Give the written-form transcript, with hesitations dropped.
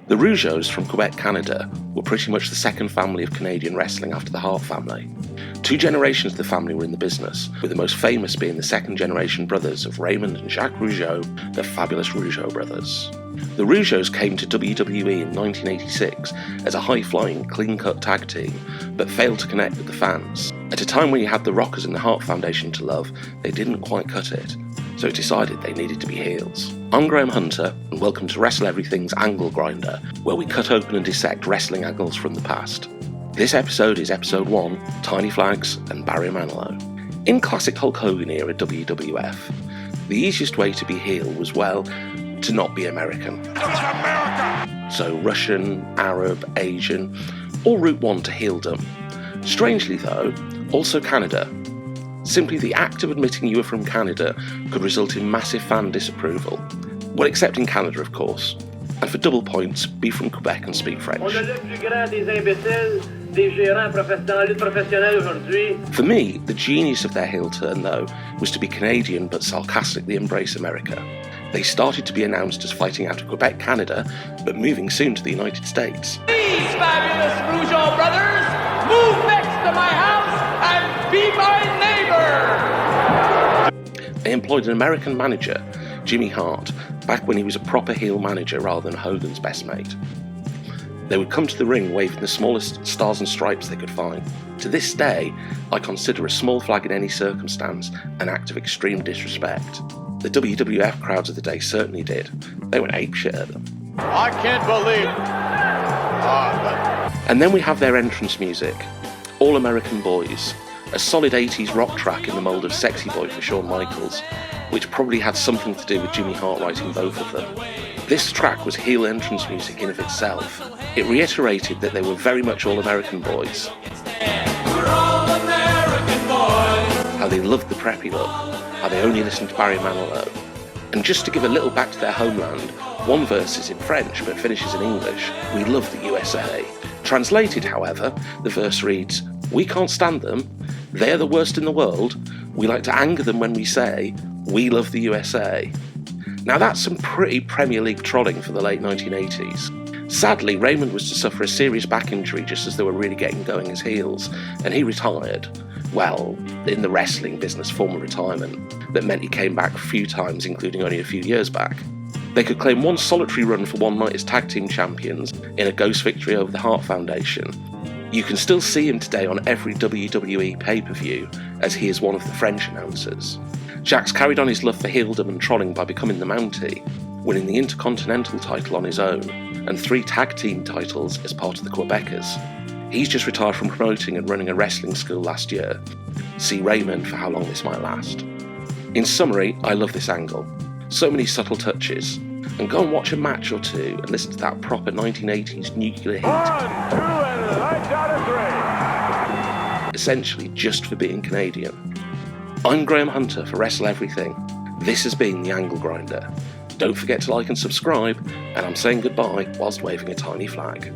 The Rougeaus from Quebec, Canada were pretty much the second family of Canadian wrestling after the Hart family. 2 generations of the family were in the business, with the most famous being the second generation brothers of Raymond and Jaques Rougeau, the Fabulous Rougeau Brothers. The Rougeaus came to WWE in 1986 as a high-flying, clean-cut tag team, but failed to connect with the fans. At a time when you had the Rockers and the Hart Foundation to love, they didn't quite cut it, so it decided they needed to be heels. I'm Graeme Hunter, and welcome to Wrestle Everything's Angle Grinder, where we cut open and dissect wrestling angles from the past. This episode is episode 1, Tiny Flags and Barry Manilow. In classic Hulk Hogan era WWF, the easiest way to be heel was, well, to not be American. So Russian, Arab, Asian, all route 1 to heeldom. Strangely though, also Canada. Simply the act of admitting you were from Canada could result in massive fan disapproval. Well, except in Canada, of course. And for double points, be from Quebec and speak French. For me, the genius of their heel turn, though, was to be Canadian but sarcastically embrace America. They started to be announced as fighting out of Quebec, Canada, but moving soon to the United States. These Fabulous Rougeau Brothers, move next to my house and be my neighbor! They employed an American manager, Jimmy Hart, back when he was a proper heel manager rather than Hogan's best mate. They would come to the ring waving the smallest stars and stripes they could find. To this day, I consider a small flag in any circumstance an act of extreme disrespect. The WWF crowds of the day certainly did. They went apeshit at them. I can't believe it. And then we have their entrance music, All American Boys, a solid 80s rock track in the mould of Sexy Boy for Shawn Michaels, which probably had something to do with Jimmy Hart writing both of them. This track was heel entrance music in of itself. It reiterated that they were very much all American boys. We're all American boys. How they loved the preppy look, how they only listened to Barry Manilow. And just to give a little back to their homeland, one verse is in French but finishes in English, "We love the USA." Translated, however, the verse reads, "We can't stand them, they're the worst in the world, we like to anger them when we say, we love the USA." Now that's some pretty Premier League trolling for the late 1980s. Sadly, Raymond was to suffer a serious back injury just as they were really getting going as heels, and he retired. Well, in the wrestling business form of retirement, that meant he came back a few times, including only a few years back. They could claim one solitary run for one night as tag team champions in a ghost victory over the Hart Foundation. You can still see him today on every WWE pay-per-view, as he is one of the French announcers. Jaques carried on his love for heeldom and trolling by becoming the Mountie, winning the Intercontinental title on his own, and 3 tag team titles as part of the Quebecers. He's just retired from promoting and running a wrestling school last year. See Raymond for how long this might last. In summary, I love this angle. So many subtle touches. And go and watch a match or two and listen to that proper 1980s nuclear heat. 1, 2, and lights out of 3. Essentially just for being Canadian. I'm Graeme Hunter for Wrestle Everything. This has been the Angle Grinder. Don't forget to like and subscribe, and I'm saying goodbye whilst waving a tiny flag.